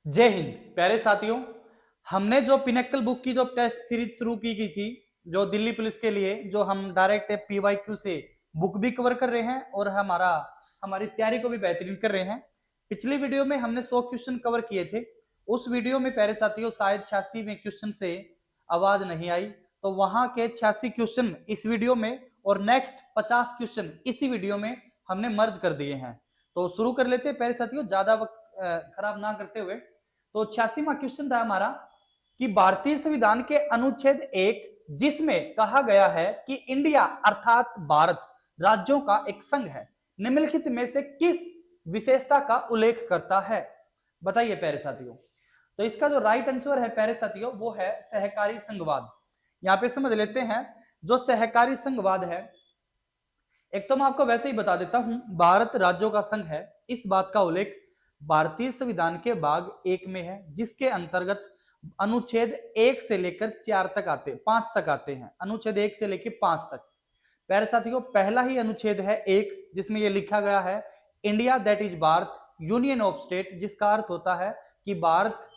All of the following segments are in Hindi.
जय हिंद प्यारे साथियों। हमने जो पिनेक्कल बुक की जो टेस्ट सीरीज शुरू की गई थी, जो दिल्ली पुलिस के लिए, जो हम डायरेक्ट पीवाईक्यू से बुक भी कवर कर रहे हैं और हमारी तैयारी को भी बेहतरीन कर रहे हैं। पिछली वीडियो में हमने 100 क्वेश्चन कवर किए थे। उस वीडियो में प्यारे साथियों शायद 86 में क्वेश्चन से आवाज नहीं आई, तो वहां के 86 क्वेश्चन इस वीडियो में और नेक्स्ट 50 क्वेश्चन इसी वीडियो में हमने मर्ज कर दिए हैं। तो शुरू कर लेते हैं प्यारे साथियों, ज्यादा वक्त खराब ना करते हुए। तो 86वां क्वेश्चन था हमारा कि भारतीय संविधान के अनुच्छेद 1 जिसमें कहा गया है कि इंडिया अर्थात भारत राज्यों का एक संघ है, निम्नलिखित में से किस विशेषता का उल्लेख करता है? बताइए प्यारे साथियों। तो इसका जो राइट आंसर है प्यारे साथियों वो है सहकारी संघवाद। यहां पे समझ लेते हैं जो सहकारी संघवाद है। एक तो मैं आपको वैसे ही बता देता हूं, भारत राज्यों का संघ है, इस बात का उल्लेख भारतीय संविधान के भाग 1 में है, जिसके अंतर्गत अनुच्छेद 1 से लेकर 4 तक आते 5 तक आते हैं। अनुच्छेद 1 से लेकर 5 तक प्यारे साथियों पहला ही अनुच्छेद है 1, जिसमें यह लिखा गया है India that is Bharat union of state, जिसका अर्थ होता है कि भारत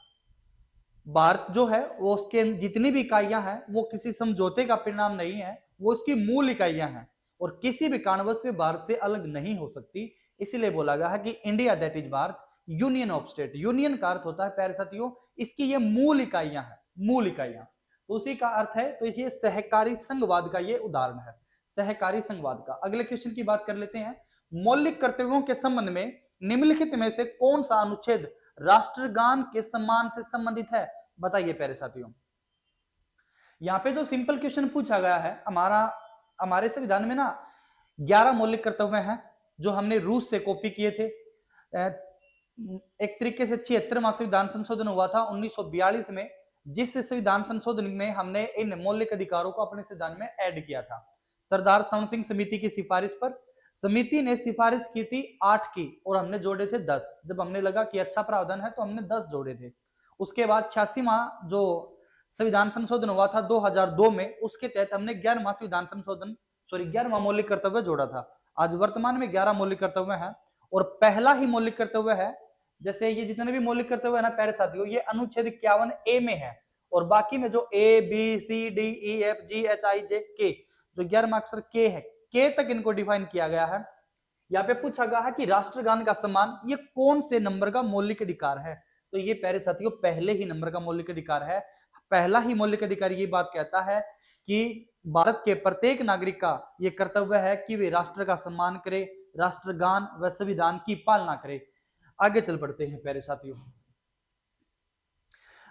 भारत जो है वो उसके जितनी भी इकाइयां हैं वो किसी समझौते का परिणाम नहीं है, वो उसकी मूल इकाइयां हैं और किसी भी कारणवश में भारत से अलग नहीं हो सकती। इसीलिए बोला गया है कि India that is Bharat union of state. Union का अर्थ होता है प्यारे साथियों इसकी ये मूल इकाइयां हैं, मूल इकाइयां, तो उसी का अर्थ है। तो ये सहकारी संघवाद का ये उदाहरण है, सहकारी संघवाद का। अगले क्वेश्चन की बात कर लेते हैं। मौलिक कर्तव्यों के संबंध में निम्नलिखित में से कौन सा अनुच्छेद राष्ट्रगान के सम्मान से संबंधित है? बताइए प्यारे साथियों। यहाँ पे जो सिंपल क्वेश्चन पूछा गया है, हमारे संविधान में ना 11 मौलिक कर्तव्य हैं जो हमने रूस से कॉपी किए थे। एक तरीके से 76वां संविधान संशोधन हुआ था 1942 में, जिस संविधान संशोधन में हमने इन मौलिक अधिकारों को अपने संविधान में ऐड किया था सरदार शरण सिंह समिति की सिफारिश पर। समिति ने सिफारिश की थी 8 की और हमने जोड़े थे 10। जब हमने लगा कि अच्छा प्रावधान है तो हमने 10 जोड़े थे। उसके बाद 86वां जो संविधान संशोधन हुआ था 2002 में, उसके तहत हमने 11वां संविधान संशोधन 11वां मौलिक कर्तव्य जोड़ा था। आज वर्तमान में 11 मौलिक कर्तव्य हैं और पहला ही मौलिक कर्तव्य है, जैसे ये जितने भी मौलिक कर्तव्य है ना प्यारे साथियों, ये अनुच्छेद 51 ए में है और बाकी में जो A B C D E F G H I J K, जो 11वां अक्षर के है, के तक इनको डिफाइन किया गया है। यहाँ पे पूछा गया है कि राष्ट्रगान का सम्मान ये कौन से नंबर का मौलिक अधिकार है? तो ये प्यारे साथियों पहले ही नंबर का मौलिक अधिकार है। पहला ही मौलिक अधिकार ये बात कहता है कि भारत के प्रत्येक नागरिक का ये कर्तव्य है कि वे राष्ट्र का सम्मान करे, राष्ट्रगान व संविधान की पालना करे। आगे चल पड़ते हैं प्यारे साथियों।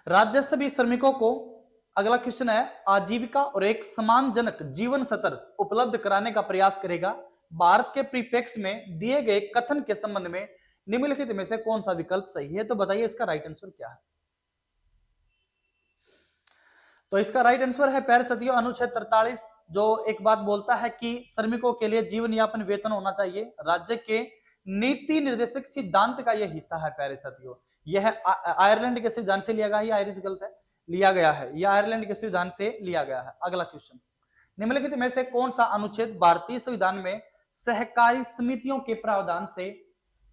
राज्य सभी श्रमिकों को, अगला क्वेश्चन है, आजीविका और एक सम्मानजनक जीवन स्तर उपलब्ध कराने का प्रयास करेगा। भारत के परिप्रेक्ष्य में दिए गए कथन के संबंध में निम्नलिखित में से कौन सा विकल्प सही है? तो बताइए इसका राइट आंसर क्या है? तो इसका राइट आंसर है प्यारे साथियों अनुच्छेद 43, जो एक बात बोलता है कि श्रमिकों के लिए जीवन यापन वेतन होना चाहिए। राज्य के नीति निर्देशक सिद्धांत का यह हिस्सा है प्यारे साथियों। यह आयरलैंड के संविधान से लिया गया है, आयरिश गलत है, लिया गया है, यह आयरलैंड के संविधान से लिया गया है। अगला क्वेश्चन, निम्नलिखित में से कौन सा अनुच्छेद भारतीय संविधान में सहकारी समितियों के प्रावधान से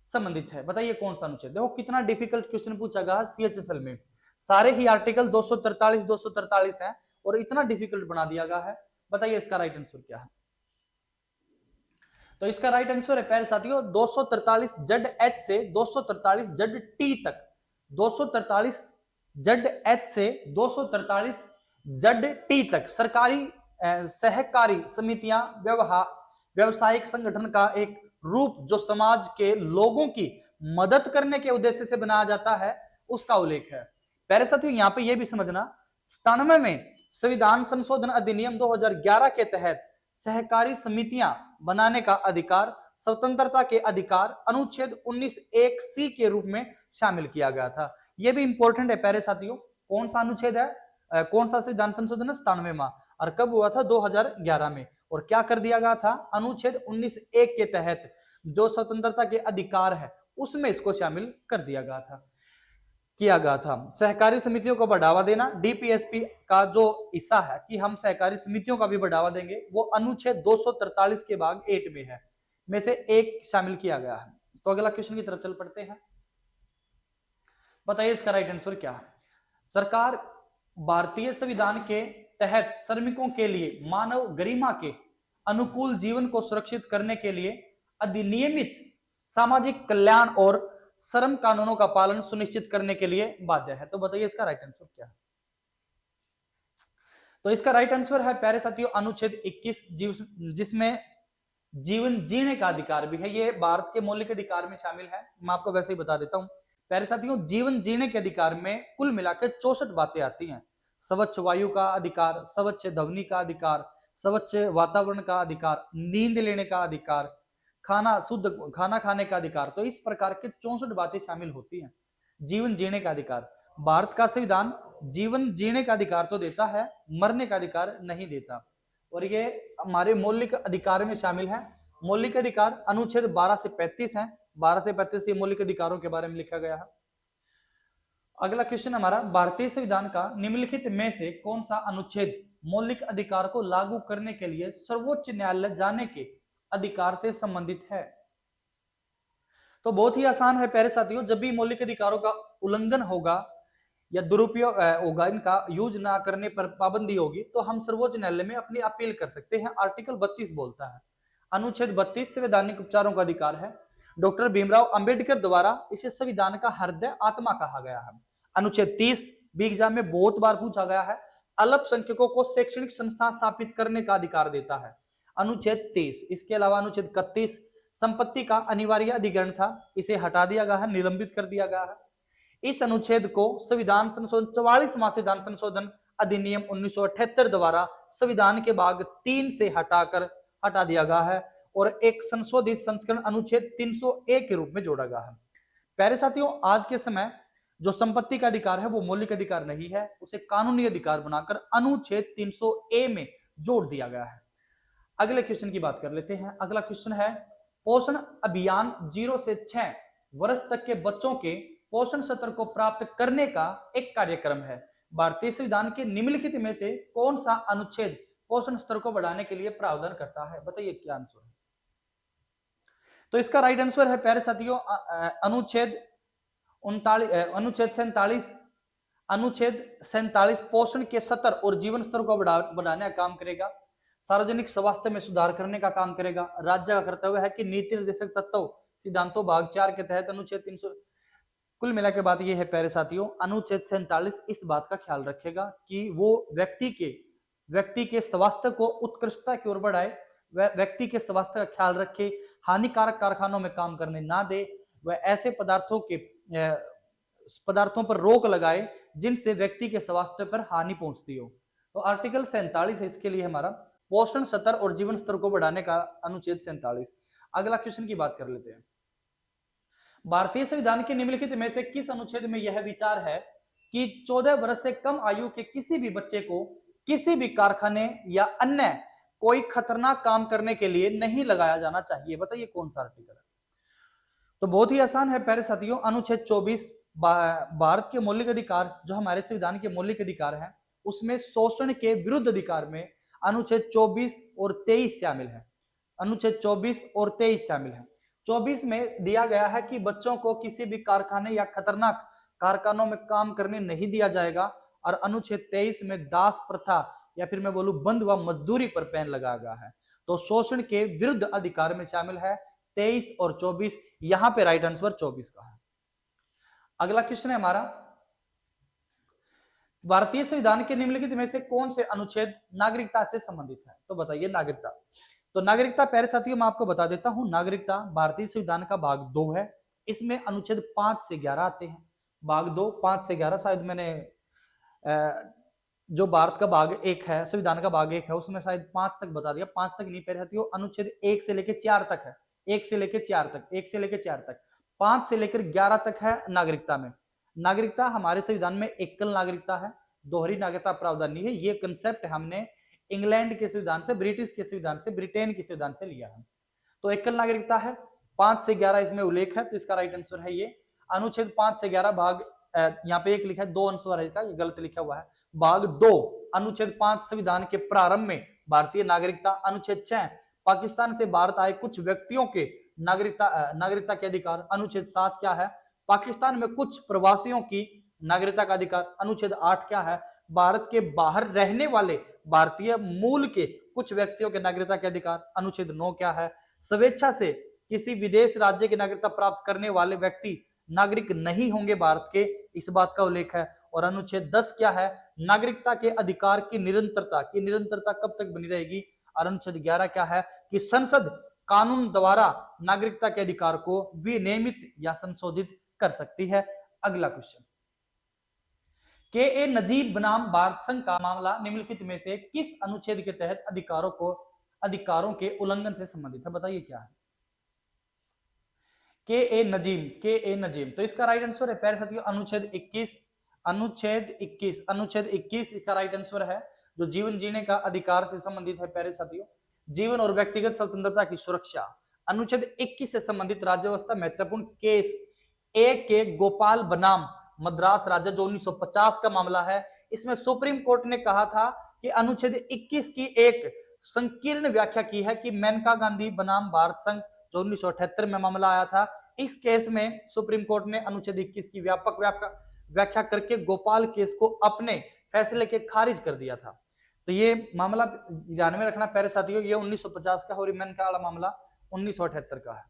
संबंधित है? बताइए कौन सा अनुच्छेद। देखो कितना डिफिकल्ट क्वेश्चन पूछा गया सीएचएसएल में। सारे ही आर्टिकल 243 है और इतना डिफिकल्ट बना दिया गया है। बताइए इसका राइट आंसर क्या है? तो इसका राइट आंसर है प्यारे साथियों 243 जेड एच से 243 जेड टी तक। 243 जेड एच से 243 जेड टी तक सरकारी सहकारी समितियां व्यवसायिक संगठन का एक रूप जो समाज के लोगों की मदद करने के उद्देश्य से बनाया जाता है, उसका उल्लेख है। प्यारे साथियों यहां पे यह भी समझना, 97 में संविधान संशोधन अधिनियम 2011 के तहत सहकारी समितियां बनाने का अधिकार स्वतंत्रता के अधिकार अनुच्छेद 19(1)(c) के रूप में शामिल किया गया था। यह भी इंपॉर्टेंट है प्यारे साथियों। कौन सा अनुच्छेद है, कौन सा संविधान संशोधन? 97वां। और कब हुआ था? 2011 में। और क्या कर दिया गया था? अनुच्छेद 19(1) के तहत जो स्वतंत्रता के अधिकार है उसमें इसको शामिल कर दिया गया था, किया गया था। सहकारी समितियों को बढ़ावा देना डीपीएसपी का जो हिस्सा है कि हम सहकारी समितियों का भी बढ़ावा देंगे, वो अनुच्छेद 243 के भाग 8 में है, में से एक शामिल किया गया है। तो अगला क्वेश्चन की तरफ चल पड़ते हैं। बताइए इसका राइट आंसर क्या है। सरकार भारतीय संविधान के तहत श्रमिकों के लिए मानव गरिमा के अनुकूल जीवन को सुरक्षित करने के लिए अधिनियमित सामाजिक कल्याण और श्रम कानूनों का पालन सुनिश्चित करने के लिए बाध्य है। तो बताइए इसका राइट आंसर क्या है। तो इसका राइट आंसर है प्यारे साथियों अनुच्छेद 21, जिसमें जीवन जीने का अधिकार भी है। ये भारत के मौलिक अधिकार में शामिल है। मैं आपको वैसे ही बता देता हूं प्यारे साथियों, जीवन जीने के अधिकार में कुल मिलाकर 64 बातें आती हैं। स्वच्छ वायु का अधिकार, स्वच्छ ध्वनि का अधिकार, स्वच्छ वातावरण का अधिकार, नींद लेने का अधिकार, शुद्ध खाना खाने का अधिकार। तो इस प्रकार के 64 बातें शामिल होती हैं। जीवन जीने का अधिकार, भारत का संविधान जीवन जीने का अधिकार तो देता है, मरने का अधिकार नहीं देता, और ये हमारे मौलिक अधिकार में शामिल है। मौलिक अधिकार अनुच्छेद 12 से 35 है। 12 से 35 ये मौलिक अधिकारों के बारे में लिखा गया है। अगला क्वेश्चन हमारा, भारतीय संविधान का निम्नलिखित में से कौन सा अनुच्छेद मौलिक अधिकार को लागू करने के लिए सर्वोच्च न्यायालय जाने के अधिकार से संबंधित है। तो बहुत ही आसान है प्यारे साथियों, जब भी मौलिक अधिकारों का उल्लंघन होगा या दुरुपयोग होगा, इनका यूज ना करने पर पाबंदी होगी, तो हम सर्वोच्च न्यायालय में अपनी अपील कर सकते हैं। आर्टिकल 32 बोलता है, अनुच्छेद 32 संवैधानिक उपचारों का अधिकार है। डॉक्टर भीमराव अंबेडकर द्वारा इसे संविधान का हृदय आत्मा कहा गया है। अनुच्छेद 30 भी एग्जाम में बहुत बार पूछा गया है, अल्पसंख्यकों को शैक्षणिक संस्था स्थापित करने का अधिकार देता है। अनुच्छेद 30। इसके अलावा अनुच्छेद 31 संपत्ति का अनिवार्य अधिग्रहण था, इसे हटा दिया गया है, निलंबित कर दिया गया है। इस अनुच्छेद को संविधान संशोधन 44वां संविधान संशोधन अधिनियम 1978 द्वारा संविधान के भाग 3 से हटा दिया गया है और एक संशोधित संस्करण अनुच्छेद 301 के रूप में जोड़ा गया है। प्यारे साथियों, आज के समय जो संपत्ति का अधिकार है वो मौलिक अधिकार नहीं है, उसे कानूनी अधिकार बनाकर अनुच्छेद 300A में जोड़ दिया गया है। अगले क्वेश्चन की बात कर लेते हैं। अगला क्वेश्चन है, पोषण अभियान 0 से 6 वर्ष तक के बच्चों के पोषण स्तर को प्राप्त करने का एक कार्यक्रम है। भारतीय संविधान के निम्नलिखित में से कौन सा अनुच्छेद पोषण स्तर को बढ़ाने के लिए प्रावधान करता है। बताइए क्या आंसर है। तो इसका राइट आंसर है प्यारे साथियों अनुच्छेद 47। अनुच्छेद 47 पोषण के स्तर और जीवन स्तर को बढ़ाने का काम करेगा, सार्वजनिक स्वास्थ्य में सुधार करने का काम करेगा। राज्य का कर्तव्य है कि नीति निर्देशक तत्व सिद्धांतों भाग 4 के तहत अनुच्छेद 300। कुल मिला के बात यह है प्यारे साथियों, अनुच्छेद 47 इस बात का ख्याल रखेगा कि वो व्यक्ति के स्वास्थ्य को उत्कृष्टता की ओर बढ़ाए, व्यक्ति के स्वास्थ्य का ख्याल रखे, हानिकारक कारखानों में काम करने ना दे, वह ऐसे पदार्थों पर रोक लगाए जिनसे व्यक्ति के स्वास्थ्य पर हानि पहुंचती हो। तो आर्टिकल 47 है इसके लिए हमारा, पोषण स्तर और जीवन स्तर को बढ़ाने का अनुच्छेद 47। अगला क्वेश्चन की बात कर लेते हैं। भारतीय संविधान के निम्नलिखित में से किस अनुच्छेद में यह विचार है कि 14 वर्ष से कम आयु के किसी भी बच्चे को किसी भी कारखाने या अन्य कोई खतरनाक काम करने के लिए नहीं लगाया जाना चाहिए। बताइए कौन सा आर्टिकल है। तो बहुत ही आसान है प्यारे साथियों, अनुच्छेद 24 भारत के मौलिक अधिकार, जो हमारे संविधान के मौलिक अधिकार हैं, उसमें शोषण के विरुद्ध अधिकार में अनुच्छेद 24 और 23 शामिल है। अनुच्छेद 24 और 23 शामिल है। 24 में दिया गया है कि बच्चों को किसी भी कारखाने या खतरनाक कारखानों में काम करने नहीं दिया जाएगा, और अनुच्छेद 23 में दास प्रथा या फिर मैं बोलूं बंद व मजदूरी पर बैन लगाया गया है। तो शोषण के विरुद्ध अधिकार में शामिल है 23 और 24। यहां पे राइट आंसर 24 का है। अगला क्वेश्चन है हमारा, भारतीय संविधान के निम्नलिखित में से कौन से अनुच्छेद नागरिकता से संबंधित है। तो बताइए नागरिकता। तो नागरिकता प्यारे साथियों मैं आपको बता देता हूं, नागरिकता भारतीय संविधान का भाग 2 है। इसमें अनुच्छेद 5 से 11 आते हैं। भाग 2 5 से 11, शायद मैंने जो भारत का भाग 1 है, संविधान का भाग 1 है, उसमें शायद 5 तक बता दिया। 5 तक नहीं प्यारे साथियों, अनुच्छेद 1 से लेकर 4 तक है। 1 से लेकर 4 तक 5 से लेकर 11 तक है नागरिकता में। नागरिकता हमारे संविधान में एकल नागरिकता है, दोहरी नागरिकता प्रावधान नहीं है। ये कंसेप्ट हमने इंग्लैंड के संविधान से, ब्रिटिश के संविधान से, ब्रिटेन के संविधान से लिया है। तो एकल नागरिकता है। 5 से 11 इसमें उल्लेख है, तो इसका राइट आंसर है ये अनुच्छेद 5 से 11 भाग, यहाँ पे 1 लिखा है, 2 आंसर है इसका, ये गलत लिखा हुआ है। भाग 2 अनुच्छेद 5 संविधान के प्रारंभ में भारतीय नागरिकता। अनुच्छेद 6 पाकिस्तान से भारत आए कुछ व्यक्तियों के नागरिकता के अधिकार। अनुच्छेद 7 क्या है, पाकिस्तान में कुछ प्रवासियों की नागरिकता का अधिकार। अनुच्छेद 8 क्या है? भारत के बाहर रहने वाले भारतीय मूल के कुछ व्यक्तियों के नागरिकता के अधिकार। अनुच्छेद 9 क्या है? स्वेच्छा से किसी विदेश राज्य की नागरिकता प्राप्त करने वाले व्यक्ति नागरिक नहीं होंगे भारत के, इस बात का उल्लेख है। और अनुच्छेद 10 क्या है? नागरिकता के अधिकार की निरंतरता कब तक बनी रहेगी? और अनुच्छेद 11 क्या है? कि संसद कानून द्वारा नागरिकता के अधिकार को विनियमित या संशोधित कर सकती है। अगला क्वेश्चन, के ए नजीब बनाम भारत संघ का मामला निम्नलिखित में से किस अनुच्छेद के तहत अधिकारों के उल्लंघन से संबंधित है? बताइए क्या है? के ए नजीम, तो इसका राइट आंसर है प्यारे साथियों अनुच्छेद 21 इसका राइट आंसर है, जो जीवन जीने का अधिकार से संबंधित है। प्यारे साथियों, जीवन और व्यक्तिगत स्वतंत्रता की सुरक्षा। अनुच्छेद 21 से संबंधित राज्य व्यवस्था महत्वपूर्ण केस ए के गोपाल बनाम मद्रास राज्य, जो 1950 का मामला है। इसमें सुप्रीम कोर्ट ने कहा था कि अनुच्छेद 21 की एक संकीर्ण व्याख्या की है कि मेनका गांधी बनाम भारत संघ, जो 1978 में मामला आया था। इस केस में सुप्रीम कोर्ट ने अनुच्छेद 21 की व्यापक व्याख्या करके गोपाल केस को अपने फैसले के खारिज कर दिया था। तो ये मामला ध्यान में रखना प्यारे साथियों, ये 1950 का और मेनका वाला मामला 1978 का है।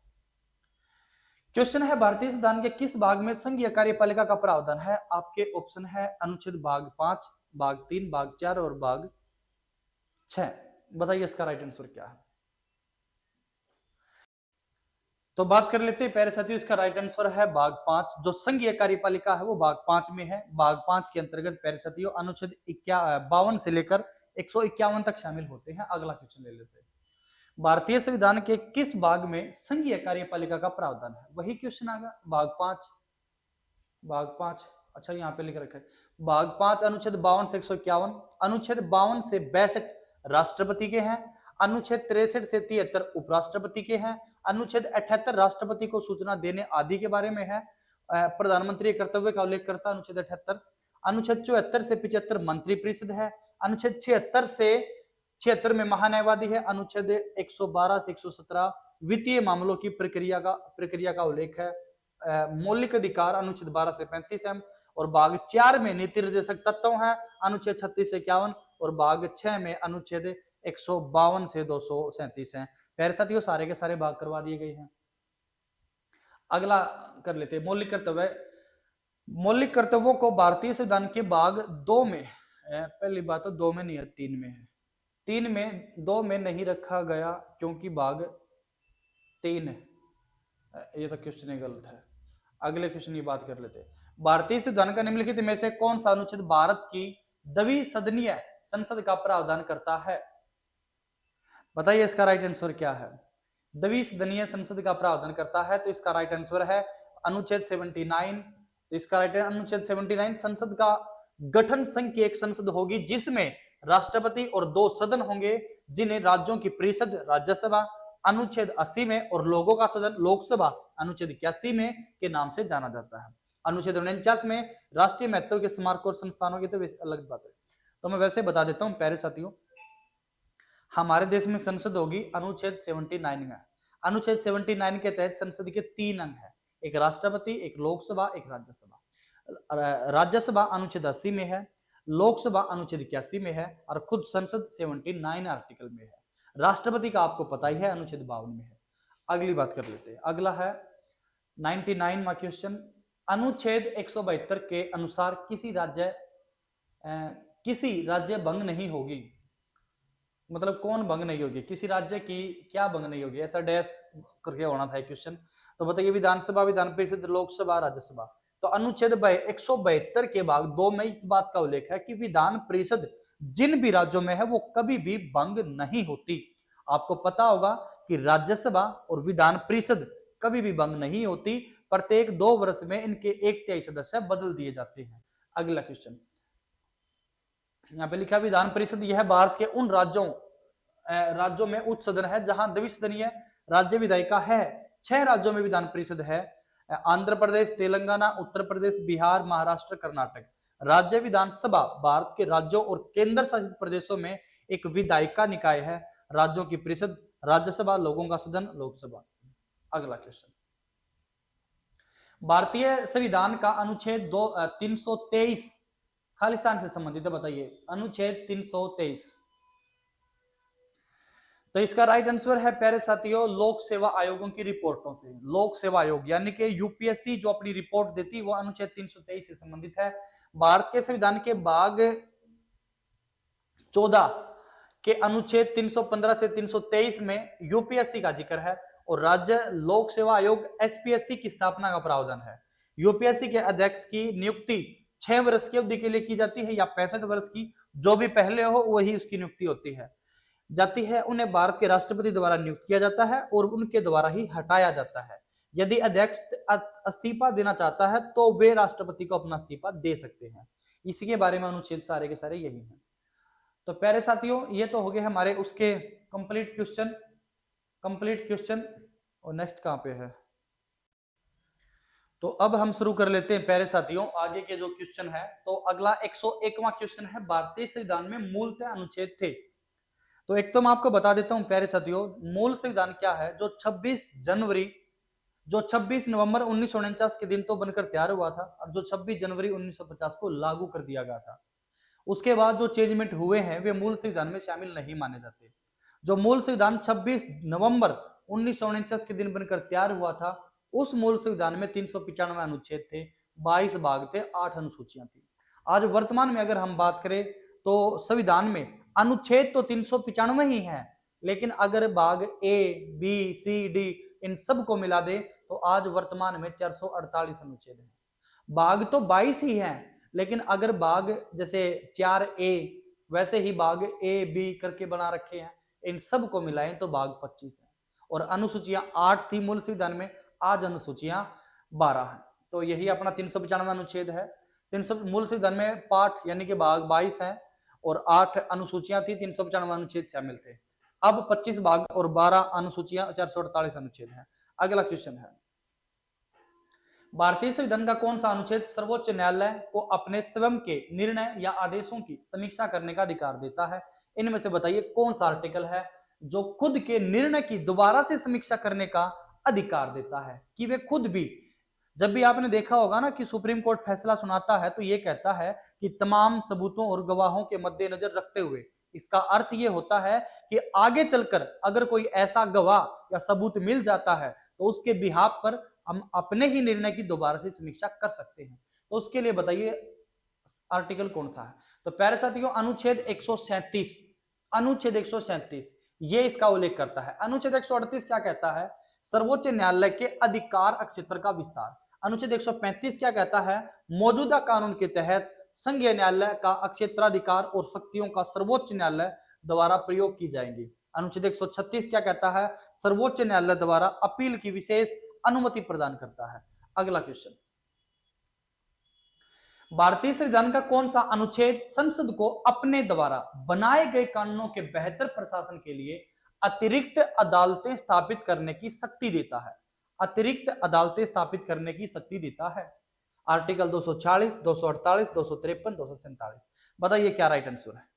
क्वेश्चन है, भारतीय संविधान के किस भाग में संघीय कार्यपालिका का प्रावधान है? आपके ऑप्शन है अनुच्छेद भाग 5, भाग 3, भाग 4 और भाग 6। बताइए इसका राइट आंसर क्या है? तो बात कर लेते हैं प्यारे साथियों, इसका राइट आंसर है भाग 5। जो संघीय कार्यपालिका है वो भाग 5 में है। भाग 5 के अंतर्गत प्यारे साथियों अनुच्छेद 52 से लेकर 151 तक शामिल होते हैं। अगला क्वेश्चन ले लेते हैं, भारतीय संविधान के किस भाग में संघीय कार्यपालिका का प्रावधान है? वही क्वेश्चन आएगा, भाग 5। अच्छा यहाँ पे लिख रखा है भाग 5 अनुच्छेद 52 से 151, अनुच्छेद 52 से 62 राष्ट्रपति के हैं, अनुच्छेद 63 से 73 उपराष्ट्रपति के हैं, अनुच्छेद 78 राष्ट्रपति को सूचना देने आदि के बारे में है, प्रधानमंत्री कर्तव्य का उल्लेख करता है अनुच्छेद 78, अनुच्छेद 74 से 75 मंत्रिपरिषद है, अनुच्छेद 76 में महान्यायवादी है, अनुच्छेद 112 से 117 वित्तीय मामलों की प्रक्रिया का उल्लेख है, मौलिक अधिकार अनुच्छेद 12 से 35 है, और भाग 4 में नीति निर्देशक तत्व हैं, अनुच्छेद 36 से 51, और भाग 6 में अनुच्छेद 152 से 237 हैं। प्यारे साथियों, सारे के सारे भाग करवा दिए गए हैं। अगला कर लेते हैं, मौलिक कर्तव्य। मौलिक कर्तव्यों को भारतीय संविधान के भाग 2 में, पहली बात तो 2 में नहीं है, 3 में है। 2 में नहीं रखा गया क्योंकि भाग 3 है। ये तो क्वेश्चन ही गलत है। अगले क्वेश्चन की बात कर लेते हैं, भारतीय संविधान का निम्नलिखित में से कौन सा अनुच्छेद भारत की द्विसदनीय संसद का प्रावधान करता है? बताइए इसका राइट आंसर क्या है? द्विसदनीय संसद का प्रावधान करता है, तो इसका राइट आंसर है अनुच्छेद 79। तो इसका राइट अनुच्छेद 79, संसद का गठन संघ की एक संसद होगी जिसमें राष्ट्रपति और 2 सदन होंगे, जिन्हें राज्यों की परिषद राज्यसभा अनुच्छेद 80 में और लोगों का सदन लोकसभा अनुच्छेद 81 में के नाम से जाना जाता है। अनुच्छेद 49 में राष्ट्रीय महत्व के स्मारक और संस्थानों की तो अलग बात है। तो मैं वैसे बता देता हूं प्यारे साथियों, हमारे देश में संसद होगी अनुच्छेद 79 में। अनुच्छेद 79 के तहत संसद के 3 अंग है, एक राष्ट्रपति, एक लोकसभा, एक राज्यसभा। राज्यसभा अनुच्छेद 80 में है, लोकसभा अनुच्छेद 81 में है, और खुद संसद 79 आर्टिकल में है। राष्ट्रपति का आपको पता ही है अनुच्छेद 52 में है। अगली बात कर लेते हैं, अगला है 99वां क्वेश्चन, अनुच्छेद 172 के अनुसार किसी राज्य भंग नहीं होगी। मतलब कौन भंग नहीं होगी, किसी राज्य की क्या भंग नहीं होगी, ऐसा डैश करके होना था क्वेश्चन। तो बताइए, विधानसभा, विधान परिषद, लोकसभा, राज्यसभा। तो अनुच्छेद 172 के भाग 2 में इस बात का उल्लेख है कि विधान परिषद जिन भी राज्यों में है वो कभी भी भंग नहीं होती। आपको पता होगा कि राज्यसभा और विधान परिषद कभी भी भंग नहीं होती, प्रत्येक 2 वर्ष में इनके 1/3 सदस्य बदल दिए जाते हैं। अगला क्वेश्चन यहाँ पे लिखा, विधान परिषद यह भारत के उन राज्यों में उच्च सदन है जहां द्विसदनीय राज्य विधायिका है। 6 राज्यों में विधान परिषद है, आंध्र प्रदेश, तेलंगाना, उत्तर प्रदेश, बिहार, महाराष्ट्र, कर्नाटक। राज्य विधानसभा भारत के राज्यों और केंद्र शासित प्रदेशों में एक विधायिका निकाय है। राज्यों की परिषद राज्यसभा, लोगों का सदन लोकसभा। अगला क्वेश्चन, भारतीय संविधान का अनुच्छेद 323 खालिस्तान से संबंधित है, बताइए अनुच्छेद 323। तो इसका राइट आंसर है प्यारे साथियों लोक सेवा आयोगों की रिपोर्टों से। लोक सेवा आयोग यानी कि यूपीएससी जो अपनी रिपोर्ट देती है वो अनुच्छेद 323 से संबंधित है। भारत के संविधान के भाग 14 के अनुच्छेद 315 से 323 में यूपीएससी का जिक्र है और राज्य लोक सेवा आयोग एसपीएससी की स्थापना का प्रावधान है। यूपीएससी के अध्यक्ष की नियुक्ति 6 वर्ष की अवधि के लिए की जाती है या 65 वर्ष की, जो भी पहले हो वही उसकी नियुक्ति होती है जाती है। उन्हें भारत के राष्ट्रपति द्वारा नियुक्त किया जाता है और उनके द्वारा ही हटाया जाता है। यदि अध्यक्ष इस्तीफा देना चाहता है तो वे राष्ट्रपति को अपना इस्तीफा दे सकते हैं। इसी के बारे में अनुच्छेद सारे के सारे यही हैं। तो प्यारे साथियों ये तो हो गए हमारे उसके कंप्लीट क्वेश्चन। और नेक्स्ट कहां पे है, तो अब हम शुरू कर लेते हैं प्यारे साथियों आगे के जो क्वेश्चन है। तो अगला 101वां क्वेश्चन है, भारतीय संविधान में मूलतः अनुच्छेद थे। तो एक तो मैं आपको बता देता हूं प्यारे साथियों मूल संविधान क्या है। जो 26 नवंबर 1949 के दिन तो बनकर तैयार हुआ था और जो 26 जनवरी 1950 को लागू कर दिया गया था। उसके बाद जो चेंजमेंट हुए हैं वे मूल संविधान में शामिल नहीं माने जाते। जो मूल संविधान 26 नवंबर 1949 के दिन बनकर तैयार हुआ था उस मूल संविधान में 395 अनुच्छेद थे, 22 भाग थे, 8 अनुसूचियां थी। आज वर्तमान में अगर हम बात करें तो संविधान में अनुच्छेद तो 395 ही हैं, लेकिन अगर भाग ए बी सी डी इन सब को मिला दे तो आज वर्तमान में 448 अनुच्छेद हैं। भाग तो 22 ही हैं, लेकिन अगर भाग जैसे 4A वैसे ही भाग ए बी करके बना रखे हैं, इन सब को मिलाएं तो भाग 25 है। और अनुसूचियां 8 थी मूल संविधान में, आज अनुसूचियां 12 हैं। तो यही अपना 395 अनुच्छेद है। मूल संविधान में पाठ यानी कि भाग 22 हैं और 8 अनुसूचियां थी, 395 अनुच्छेद शामिल थे। अब 25 भाग और 12 अनुसूचियां 448 अनुच्छेद हैं। अगला क्वेश्चन है, भारतीय संविधान का कौन सा अनुच्छेद सर्वोच्च न्यायालय को अपने स्वयं के निर्णय या आदेशों की समीक्षा करने का अधिकार देता है। इनमें से बताइए कौन सा आर्टिकल है जो खुद के निर्णय की दोबारा से समीक्षा करने का अधिकार देता है, कि वे खुद भी, जब भी आपने देखा होगा ना कि सुप्रीम कोर्ट फैसला सुनाता है तो ये कहता है कि तमाम सबूतों और गवाहों के मद्देनजर रखते हुए, इसका अर्थ ये होता है कि आगे चलकर अगर कोई ऐसा गवाह या सबूत मिल जाता है तो उसके बिहाफ पर हम अपने ही निर्णय की दोबारा से समीक्षा कर सकते हैं। तो उसके लिए बताइए आर्टिकल कौन सा है। तो प्यारे साथियों अनुच्छेद 137, अनुच्छेद 137 ये इसका उल्लेख करता है। अनुच्छेद 138 क्या कहता है, सर्वोच्च न्यायालय के अधिकार क्षेत्र का विस्तार। अनुच्छेद 135 क्या कहता है, मौजूदा कानून के तहत संघीय न्यायालय का क्षेत्राधिकार और शक्तियों का सर्वोच्च न्यायालय द्वारा प्रयोग की जाएंगी। अनुच्छेद 136 क्या कहता है, सर्वोच्च न्यायालय द्वारा अपील की विशेष अनुमति प्रदान करता है। अगला क्वेश्चन, भारतीय संविधान का कौन सा अनुच्छेद संसद को अपने द्वारा बनाए गए कानूनों के बेहतर प्रशासन के लिए अतिरिक्त अदालतें स्थापित करने की शक्ति देता है। अतिरिक्त अदालतें स्थापित करने की शक्ति देता है। आर्टिकल 240, 248, 253, 247। बताइए क्या राइट आंसर है।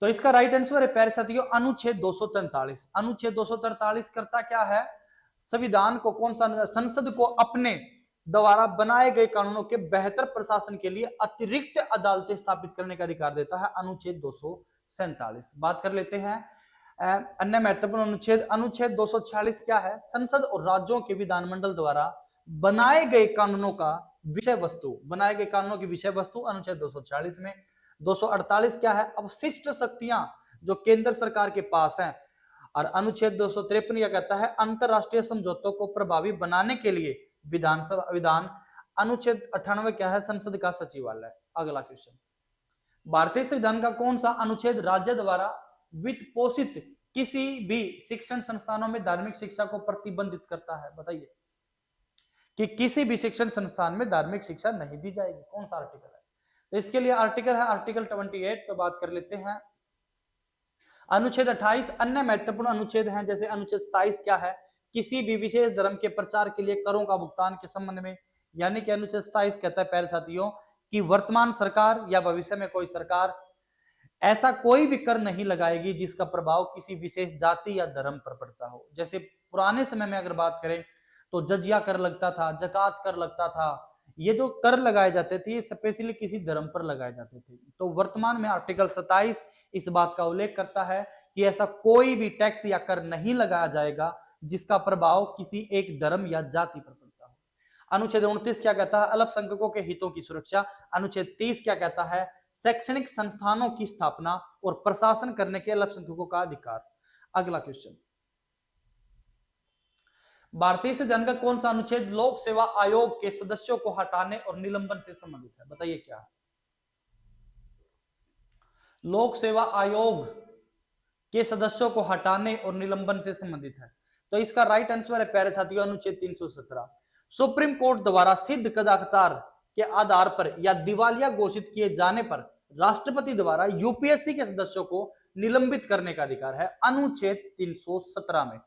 तो इसका राइट आंसर है प्यारे साथियों अनुच्छेद 243। अनुच्छेद 243 करता क्या है, संविधान को कौन सा, संसद को अपने द्वारा बनाए गए कानूनों के बेहतर प्रशासन के लिए अतिरिक्त अदालतें स्थापित करने का अधिकार देता है। अनुच्छेद 247 बात कर लेते हैं। अन्य महत्वपूर्ण अनुच्छेद, अनुच्छेद 246 क्या है, संसद और राज्यों के विधानमंडल द्वारा बनाए गए कानूनों का विषय वस्तु, बनाए गए कानूनों की विषय वस्तु अनुच्छेद 246 में। 248 क्या है, अवशिष्ट शक्तियां जो केंद्र सरकार के पास हैं। और अनुच्छेद 253 क्या कहता है, अंतरराष्ट्रीय समझौतों को प्रभावी बनाने के लिए विधान। अनुच्छेद 98 क्या है, संसद का सचिवालय। अगला क्वेश्चन, भारतीय संविधान का कौन सा अनुच्छेद राज्य द्वारा वित्त पोषित किसी भी शिक्षण संस्थानों में धार्मिक शिक्षा को प्रतिबंधित करता है। बताइए कि किसी भी शिक्षण संस्थान में धार्मिक शिक्षा नहीं दी जाएगी, कौन सा आर्टिकल है। तो इसके लिए आर्टिकल है आर्टिकल 28। तो बात कर लेते हैं अनुच्छेद 28। अन्य महत्वपूर्ण अनुच्छेद हैं जैसे अनुच्छेद 27 क्या है, किसी भी विशेष धर्म के प्रचार के लिए करों का भुगतान के संबंध में। यानी कि अनुच्छेद 27 कहता है प्यारे साथियों कि वर्तमान सरकार या भविष्य में कोई सरकार ऐसा कोई भी कर नहीं लगाएगी जिसका प्रभाव किसी विशेष जाति या धर्म पर पड़ता हो। जैसे पुराने समय में अगर बात करें तो जजिया कर लगता था, जकात कर लगता था। ये जो कर लगाए जाते थे ये स्पेशली किसी धर्म पर लगाए जाते थे। तो वर्तमान में आर्टिकल 27 इस बात का उल्लेख करता है कि ऐसा कोई भी टैक्स या कर नहीं लगाया जाएगा जिसका प्रभाव किसी एक धर्म या जाति पर पड़ता हो। अनुच्छेद 29 क्या कहता है? अल्पसंख्यकों के हितों की सुरक्षा। अनुच्छेद 30 क्या कहता है? शैक्षणिक संस्थानों की स्थापना और प्रशासन करने के अल्पसंख्यकों का अधिकार। अगला क्वेश्चन, भारतीय संविधान का कौन सा अनुच्छेद लोक सेवा आयोग के सदस्यों को हटाने और निलंबन से संबंधित है? बताइए क्या है? लोक सेवा आयोग के सदस्यों को हटाने और निलंबन से संबंधित है। तो इसका राइट आंसर है प्यारे साथियों अनुच्छेद 317। सुप्रीम कोर्ट द्वारा सिद्ध कदाचार के आधार पर या दिवालिया घोषित किए जाने पर राष्ट्रपति द्वारा यूपीएससी के सदस्यों को निलंबित करने का अधिकार है अनुच्छेद 317 में।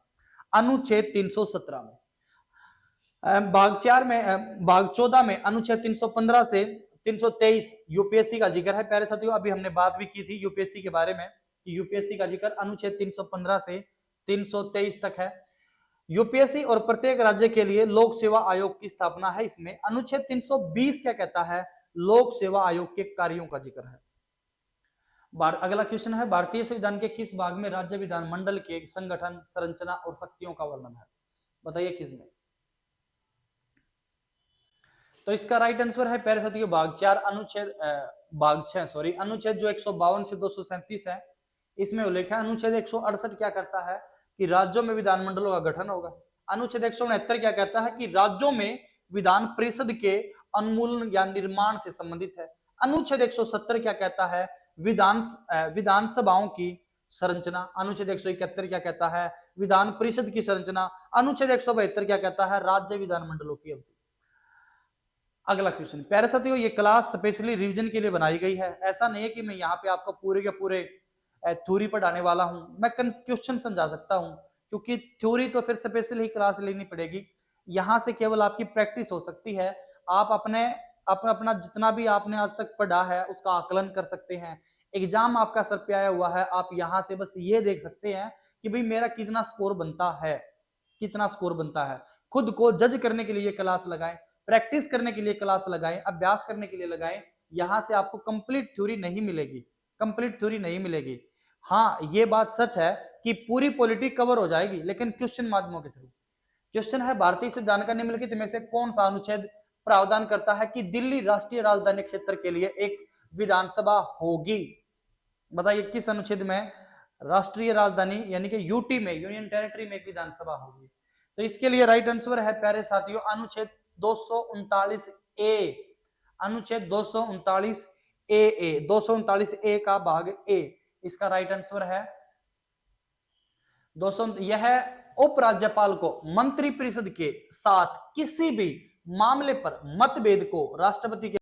अनुच्छेद 317 में भाग 4 में भाग 14 में अनुच्छेद 315 से 323 यूपीएससी का जिक्र है। प्यारे साथियों अभी हमने बात भी की थी यूपीएससी के बारे में कि यूपीएससी का जिक्र अनुच्छेद 315 से 323 तक है। यूपीएससी और प्रत्येक राज्य के लिए लोक सेवा आयोग की स्थापना है। इसमें अनुच्छेद 320 क्या कहता है? लोक सेवा आयोग के कार्यों का जिक्र है। अगला क्वेश्चन है, भारतीय संविधान के किस भाग में राज्य विधान मंडल के संगठन, संरचना और शक्तियों का वर्णन है? बताइए किसमें? तो इसका राइट आंसर है प्यारे साथियों भाग 4 अनुच्छेद भाग 6 सॉरी अनुच्छेद जो 152 से 237 है इसमें उल्लेख है। अनुच्छेद 168 क्या करता है कि राज्यों में विधानमंडलों का गठन होगा। अनुच्छेद 169 क्या कहता है कि राज्यों में विधान परिषद के उन्मूलन या निर्माण से संबंधित है। अनुच्छेद 170 क्या कहता है? विधानसभाओं की संरचना। अनुच्छेद 171 क्या कहता है? विधान परिषद की संरचना। अनुच्छेद 172 क्या कहता है? राज्य विधानमंडलों की अवधि। अगला क्वेश्चन प्यारे साथियों ये क्लास स्पेशली रिवीजन के लिए बनाई गई है। ऐसा नहीं है कि मैं यहाँ पे आपको पूरे के पूरे थ्योरी पढ़ाने वाला हूँ। मैं क्वेश्चन समझा सकता हूँ क्योंकि थ्योरी तो फिर स्पेशल ही क्लास लेनी पड़ेगी। यहाँ से केवल आपकी प्रैक्टिस हो सकती है। आप अपना जितना भी आपने आज तक पढ़ा है उसका आकलन कर सकते हैं। एग्जाम आपका सर पे आया हुआ है, आप यहाँ से बस ये देख सकते हैं कि भाई मेरा कितना स्कोर बनता है, कितना स्कोर बनता है। खुद को जज करने के लिए क्लास लगाएं, प्रैक्टिस करने के लिए क्लास लगाएं, अभ्यास करने के लिए लगाएं। यहां से आपको कंप्लीट थ्योरी नहीं मिलेगी, कंप्लीट थ्योरी नहीं मिलेगी। हाँ ये बात सच है कि पूरी पॉलिटी कवर हो जाएगी लेकिन क्वेश्चन माध्यमों के थ्रू। क्वेश्चन है भारतीय संविधान का निम्नलिखित में से कौन सा अनुच्छेद प्रावधान करता है कि दिल्ली राष्ट्रीय राजधानी क्षेत्र के लिए एक विधानसभा होगी? बताइए किस अनुच्छेद में राष्ट्रीय राजधानी यानी कि यूटी में, यूनियन टेरिटरी में एक विधानसभा होगी? तो इसके लिए राइट आंसर है प्यारे साथियों अनुच्छेद 239 ए। अनुच्छेद 239 ए 239 ए का भाग ए इसका राइट आंसर है 200। यह उपराज्यपाल को मंत्रिपरिषद के साथ किसी भी मामले पर मतभेद को राष्ट्रपति के